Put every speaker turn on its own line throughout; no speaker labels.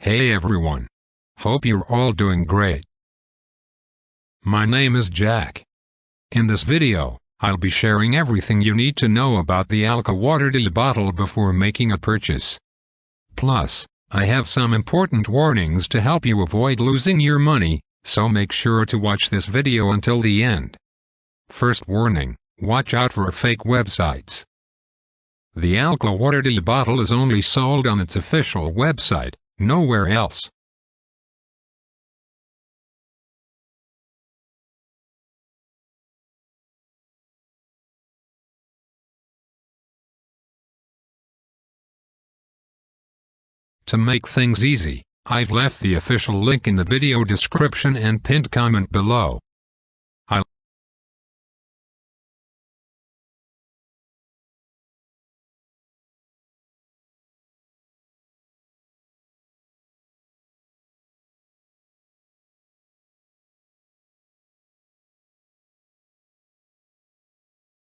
Hey everyone. Hope you're all doing great. My name is Jack. In this video, I'll be sharing everything you need to know about the Alka Water DIY bottle before making a purchase. Plus, I have some important warnings to help you avoid losing your money, so make sure to watch this video until the end. First warning, watch out for fake websites. The Alka Water DIY bottle is only sold on its official website, nowhere else. To make things easy, I've left the official link in the video description and pinned comment below.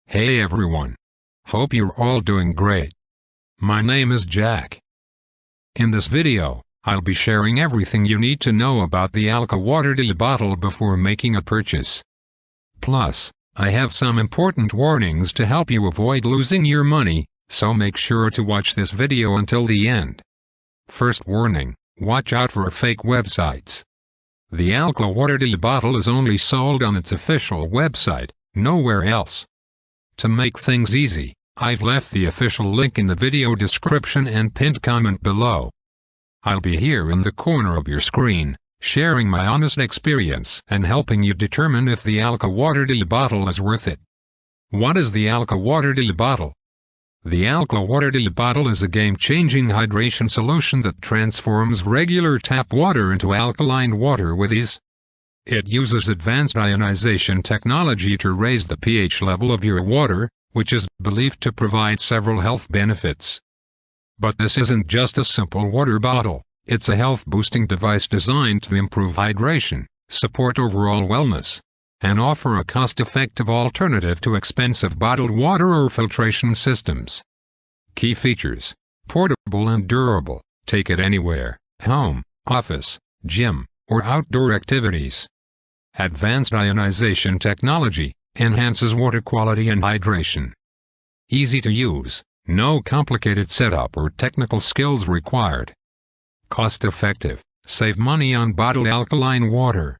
Hey everyone. Hope you're all doing great. My name is Jack. In this video, I'll be sharing everything you need to know about the Alka Water DIY bottle before making a purchase. Plus, I have some important warnings to help you avoid losing your money, so make sure to watch this video until the end. First warning, watch out for fake websites. The Alka Water DIY bottle is only sold on its official website, nowhere else. To make things easy, I've left the official link in the video description and pinned comment below. I'll be here in the corner of your screen, sharing my honest experience and helping you determine if the Alka Water DIY bottle is worth it. What is the Alka Water DIY bottle? The Alka Water DIY bottle is a game-changing hydration solution that transforms regular tap water into alkaline water with ease. It uses advanced ionization technology to raise the pH level of your water, which is believed to provide several health benefits. But this isn't just a simple water bottle, it's a health-boosting device designed to improve hydration, support overall wellness, and offer a cost-effective alternative to expensive bottled water or filtration systems. Key features: portable and durable, take it anywhere, home, office, gym, or outdoor activities. Advanced ionization technology enhances water quality and hydration. Easy to use, no complicated setup or technical skills required. Cost-effective, save money on bottled alkaline water.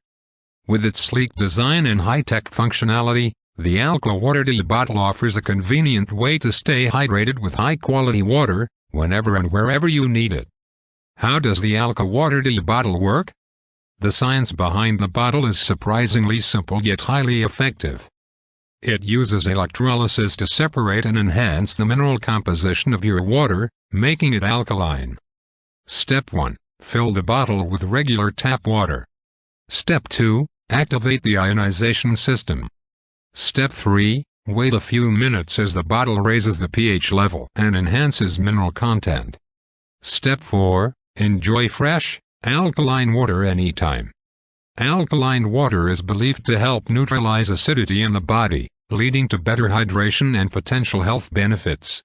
With its sleek design and high-tech functionality, the Alka Water DIY bottle offers a convenient way to stay hydrated with high-quality water, whenever and wherever you need it. How does the Alka Water DIY bottle work? The science behind the bottle is surprisingly simple yet highly effective. It uses electrolysis to separate and enhance the mineral composition of your water, making it alkaline. Step 1. Fill the bottle with regular tap water. Step 2. Activate the ionization system. Step 3. Wait a few minutes as the bottle raises the pH level and enhances mineral content. Step 4. Enjoy fresh, alkaline water anytime. Alkaline water is believed to help neutralize acidity in the body, leading to better hydration and potential health benefits.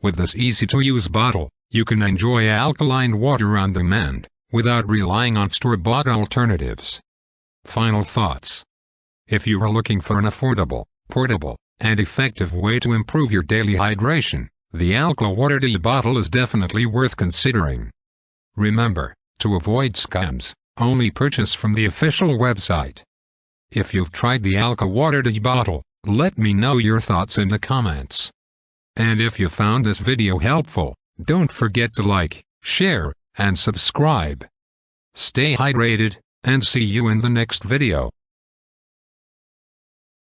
With this easy-to-use bottle, you can enjoy alkaline water on demand, without relying on store-bought alternatives. Final thoughts. If you are looking for an affordable, portable, and effective way to improve your daily hydration, the Alka Water DIY bottle is definitely worth considering. Remember, to avoid scams, only purchase from the official website. If you've tried the Alka Water DIY bottle, let me know your thoughts in the comments. And if you found this video helpful, don't forget to like, share, and subscribe. Stay hydrated, and see you in the next video.